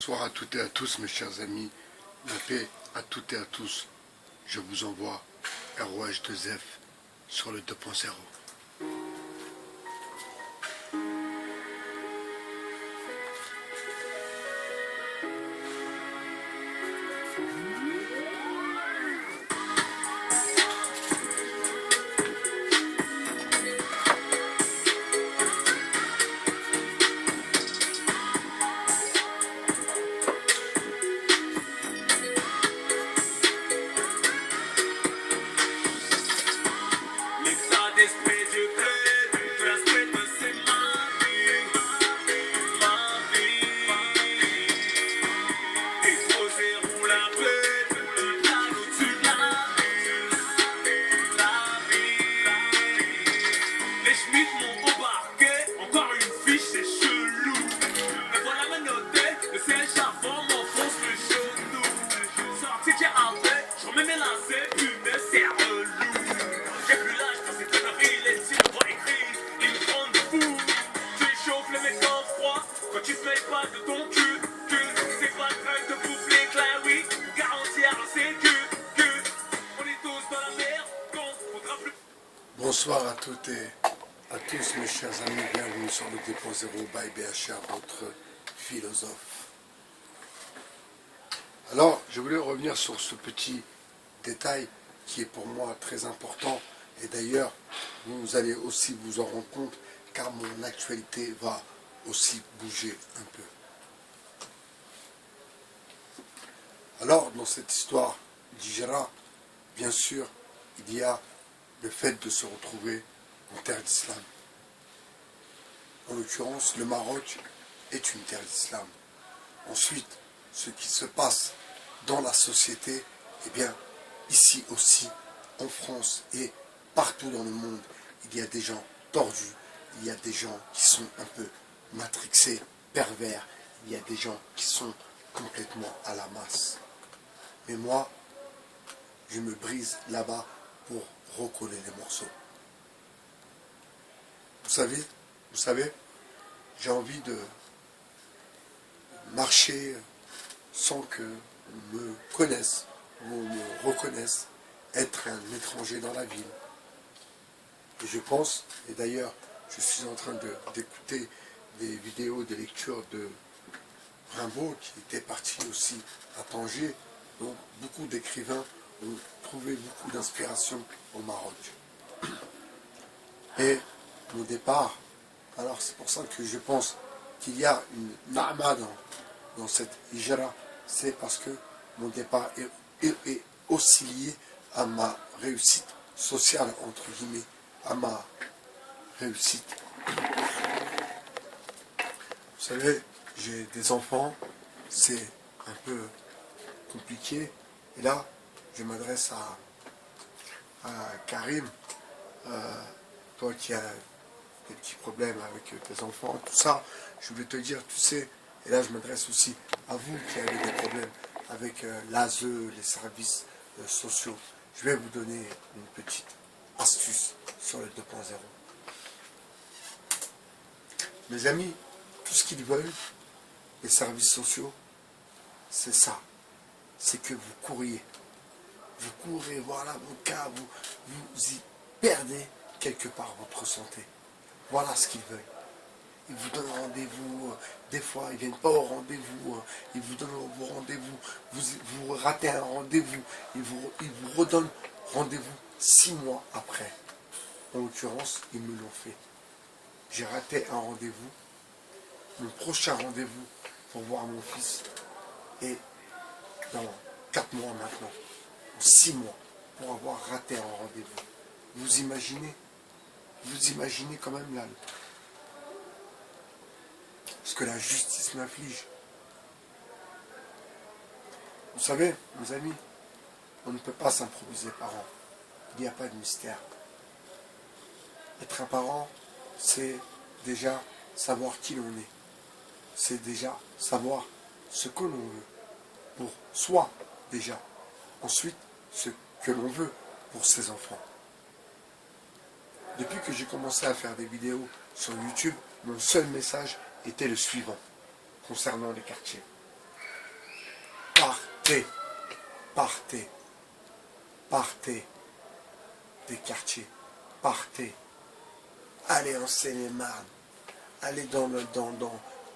Bonsoir à toutes et à tous mes chers amis, la paix à toutes et à tous. Je vous envoie ROH2F sur le 2.0. Bonsoir à toutes et à tous mes chers amis, bienvenue sur le 2.0 by BHR, votre philosophe. Alors, je voulais revenir sur ce petit détail qui est pour moi très important, et d'ailleurs, vous allez aussi vous en rendre compte, car mon actualité va aussi bouger un peu. Alors, dans cette histoire d'Hijra, bien sûr, il y a le fait de se retrouver en terre d'islam. En l'occurrence, le Maroc est une terre d'islam. Ensuite, ce qui se passe dans la société, eh bien, ici aussi, en France et partout dans le monde, il y a des gens tordus, il y a des gens qui sont un peu matrixés, pervers, il y a des gens qui sont complètement à la masse. Mais moi, je me brise là-bas pour recoller les morceaux. Vous savez, j'ai envie de marcher sans que on me connaisse ou on me reconnaisse être un étranger dans la ville. Et je pense, et d'ailleurs, je suis en train d'écouter des vidéos de lecture de Rimbaud, qui était parti aussi à Tanger, donc beaucoup d'écrivains ont trouvé beaucoup d'inspiration au Maroc. Et mon départ, alors c'est pour ça que je pense qu'il y a une na'ma dans cette hijra, c'est parce que mon départ est aussi lié à ma réussite sociale, entre guillemets, à ma réussite. Vous savez, j'ai des enfants, c'est un peu compliqué, et là, je m'adresse à Karim, toi qui as des petits problèmes avec tes enfants, tout ça, je voulais te dire, tu sais, et là je m'adresse aussi à vous qui avez des problèmes avec l'ASE, les services sociaux. Je vais vous donner une petite astuce sur le 2.0. Mes amis, tout ce qu'ils veulent, les services sociaux, c'est ça, c'est que vous couriez. Vous courez, voilà vos cas, vous y perdez quelque part votre santé. Voilà ce qu'ils veulent. Ils vous donnent rendez-vous, des fois ils ne viennent pas au rendez-vous, ils vous donnent vos rendez-vous, vous ratez un rendez-vous, ils vous redonnent rendez-vous 6 mois après. En l'occurrence, ils me l'ont fait. J'ai raté un rendez-vous, mon prochain rendez-vous pour voir mon fils est dans 4 mois maintenant. 6 mois pour avoir raté un rendez-vous. Vous imaginez quand même là ce que la justice m'inflige. Vous savez, mes amis, on ne peut pas s'improviser parent. Il n'y a pas de mystère. Être un parent, c'est déjà savoir qui l'on est. C'est déjà savoir ce que l'on veut pour soi déjà. Ensuite, ce que l'on veut pour ses enfants. Depuis que j'ai commencé à faire des vidéos sur YouTube, mon seul message était le suivant, concernant les quartiers. partez, partez, partez des quartiers, partez, allez en Seine-et-Marne, allez dans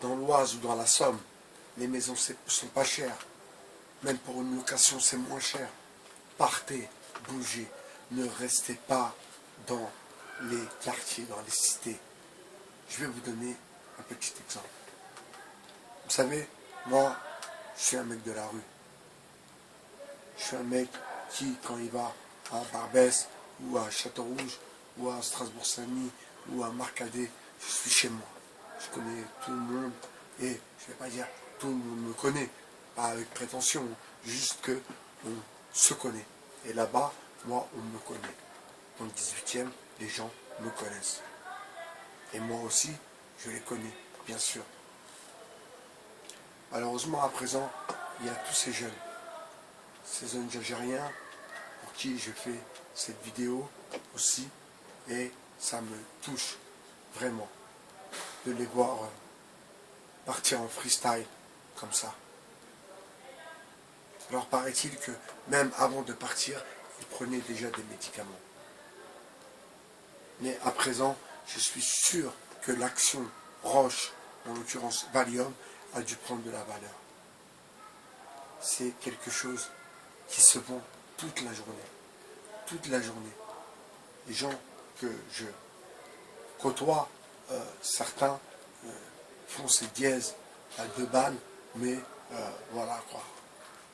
l'Oise ou dans la Somme, les maisons ne sont pas chères, même pour une location c'est moins cher. Partez, bougez, ne restez pas dans les quartiers, dans les cités. Je vais vous donner un petit exemple. Vous savez, moi, je suis un mec de la rue. Je suis un mec qui, quand il va à Barbès, ou à Châteaurouge, ou à Strasbourg-Saint-Denis, ou à Marcadet, je suis chez moi. Je connais tout le monde, et je ne vais pas dire tout le monde me connaît, pas avec prétention, juste que on se connaît. Et là-bas, moi, on me connaît. Dans le 18e, les gens me connaissent. Et moi aussi, je les connais, bien sûr. Malheureusement, à présent, il y a tous ces jeunes algériens pour qui je fais cette vidéo aussi, et ça me touche vraiment de les voir partir en freestyle comme ça. Alors paraît-il que même avant de partir, ils prenaient déjà des médicaments. Mais à présent, je suis sûr que l'action Roche, en l'occurrence Valium, a dû prendre de la valeur. C'est quelque chose qui se vend toute la journée. Toute la journée. Les gens que je côtoie, certains font ces dièses à 2 balles, mais voilà quoi.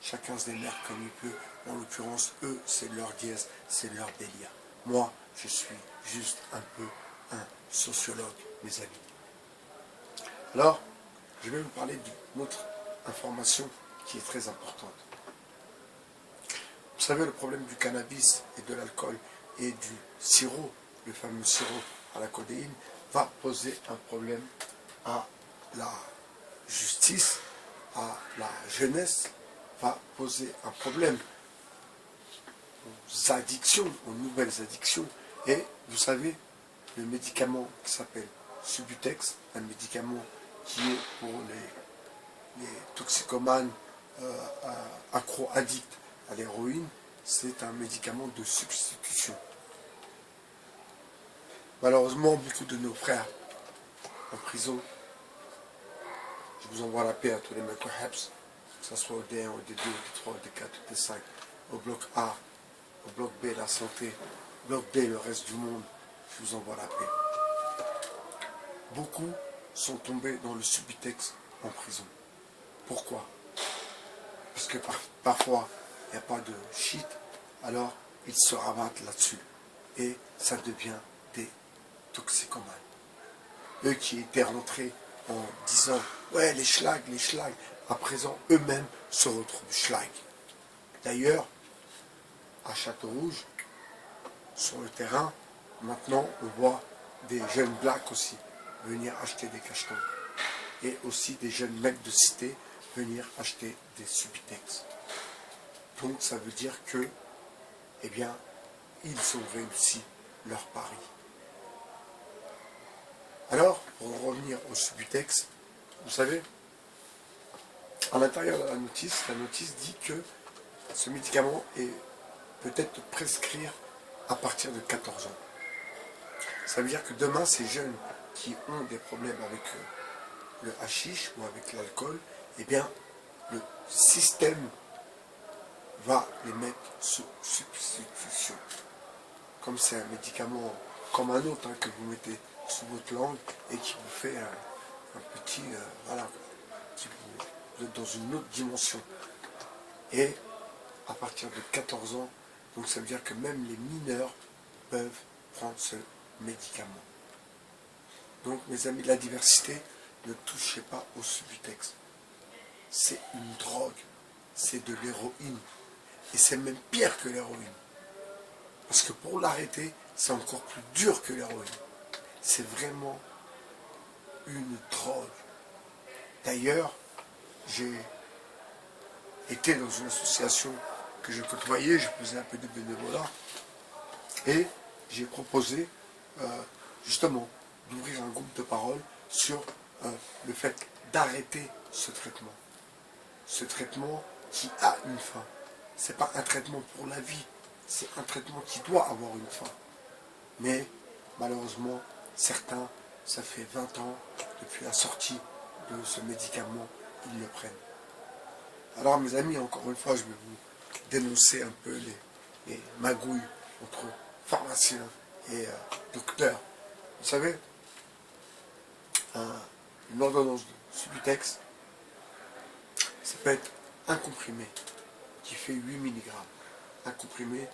Chacun se démerde comme il peut. En l'occurrence, eux, c'est leur dièse, c'est leur délire. Moi, je suis juste un peu un sociologue, mes amis. Alors, je vais vous parler d'une autre information qui est très importante. Vous savez, le problème du cannabis et de l'alcool et du sirop, le fameux sirop à la codéine, va poser un problème à la justice, à la jeunesse, va poser un problème aux addictions, aux nouvelles addictions. Et vous savez, le médicament qui s'appelle Subutex, un médicament qui est pour les toxicomanes accro-addicts à l'héroïne, c'est un médicament de substitution. Malheureusement, beaucoup de nos frères en prison, je vous envoie la paix à tous les mecs au HEPS, que ce soit au D1, au D2, au D3, au D4, au D5, au bloc A, au bloc B, la santé, au bloc B, le reste du monde, je vous envoie la paix. Beaucoup sont tombés dans le Subutex en prison. Pourquoi? Parce que parfois, il n'y a pas de shit, alors ils se rabattent là-dessus. Et ça devient des toxicomanes. Eux qui étaient rentrés en disant « Ouais, les schlags, à présent, eux-mêmes se retrouvent schlag. D'ailleurs, à Châteaurouge, sur le terrain, maintenant, on voit des jeunes blacks aussi venir acheter des cachetons. Et aussi des jeunes mecs de cité venir acheter des Subutex. Donc ça veut dire que, eh bien, ils ont réussi leur pari. Alors, pour revenir au Subutex, vous savez, à l'intérieur de la notice dit que ce médicament peut être prescrit à partir de 14 ans. Ça veut dire que demain, ces jeunes qui ont des problèmes avec le hashish ou avec l'alcool, eh bien, le système va les mettre sous substitution. Comme c'est un médicament comme un autre que vous mettez sous votre langue et qui vous fait un petit, voilà, vous êtes dans une autre dimension. Et à partir de 14 ans, donc ça veut dire que même les mineurs peuvent prendre ce médicament. Donc mes amis de la diversité, ne touchez pas au Subutex. C'est une drogue, c'est de l'héroïne. Et c'est même pire que l'héroïne. Parce que pour l'arrêter, c'est encore plus dur que l'héroïne. C'est vraiment une drogue. D'ailleurs, j'ai été dans une association que je côtoyais, je faisais un peu de bénévolat, et j'ai proposé justement d'ouvrir un groupe de parole sur le fait d'arrêter ce traitement. Ce traitement qui a une fin. Ce n'est pas un traitement pour la vie, c'est un traitement qui doit avoir une fin. Mais malheureusement, certains, ça fait 20 ans depuis la sortie de ce médicament, ils le prennent. Alors mes amis, encore une fois, je vais vous dénoncer un peu les magouilles entre pharmaciens et docteurs. Vous savez, une ordonnance de Subutex, ça peut être un comprimé qui fait 8 mg, un comprimé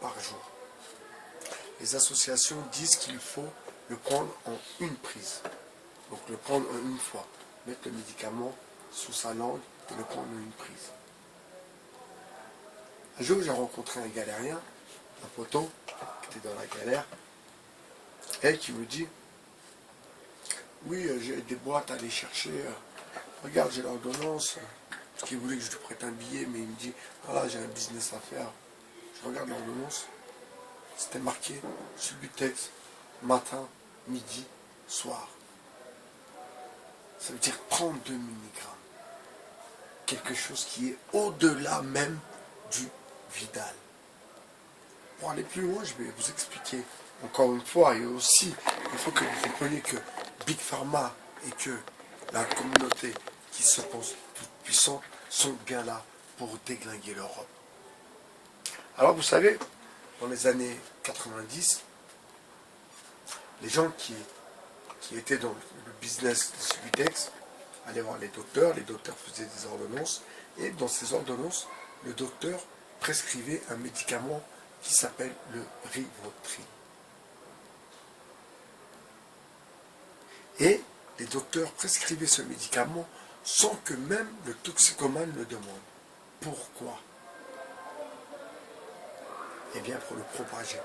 par jour. Les associations disent qu'il faut le prendre en une prise. Donc le prendre en une fois, mettre le médicament sous sa langue et le prendre en une prise. Un jour, j'ai rencontré un galérien, un poteau, qui était dans la galère, et qui me dit, oui, j'ai des boîtes à aller chercher, regarde, j'ai l'ordonnance, parce qu'il voulait que je lui prête un billet, mais il me dit, voilà, j'ai un business à faire. Je regarde l'ordonnance, c'était marqué Subutex, matin, midi, soir. Ça veut dire 32 mg. Quelque chose qui est au-delà même du Vidal. Pour aller plus loin, je vais vous expliquer encore une fois, et aussi, il faut que vous compreniez que Big Pharma et que la communauté qui se pense toute puissante sont bien là pour déglinguer l'Europe. Alors vous savez, dans les années 90, les gens qui étaient dans le business de Subutex allaient voir les docteurs faisaient des ordonnances, et dans ces ordonnances, le docteur prescrivait un médicament qui s'appelle le Rivotril. Et les docteurs prescrivaient ce médicament sans que même le toxicomane le demande. Pourquoi? Eh bien pour le propager.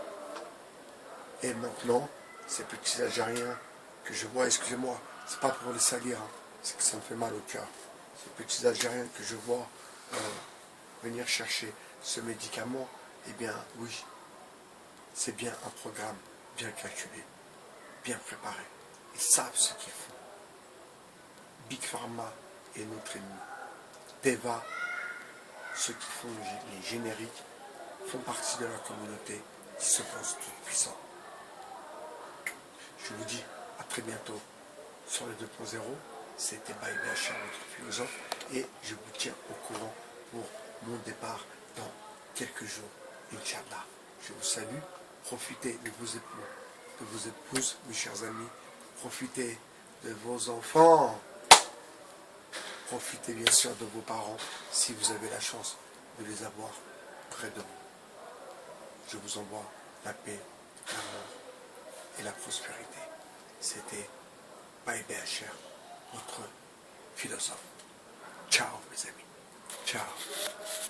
Et maintenant, ces petits Algériens que je vois, excusez-moi, c'est pas pour les salir, hein, c'est que ça me fait mal au cœur. Ces petits Algériens que je vois venir chercher ce médicament, eh bien oui, c'est bien un programme bien calculé, bien préparé. Ils savent ce qu'ils font. Big Pharma est notre ennemi. Teva, ceux qui font les génériques, font partie de la communauté qui se pense toute puissante. Je vous dis à très bientôt sur le 2.0. C'était Baye BHR, votre philosophe, et je vous tiens au courant pour mon départ dans quelques jours, Inch'Allah. Je vous salue, profitez de vos époux, de vos épouses, mes chers amis, profitez de vos enfants, profitez bien sûr de vos parents, si vous avez la chance de les avoir près de vous. Je vous envoie la paix, l'amour et la prospérité. C'était Baye BHR, votre philosophe. Ciao mes amis. Ciao.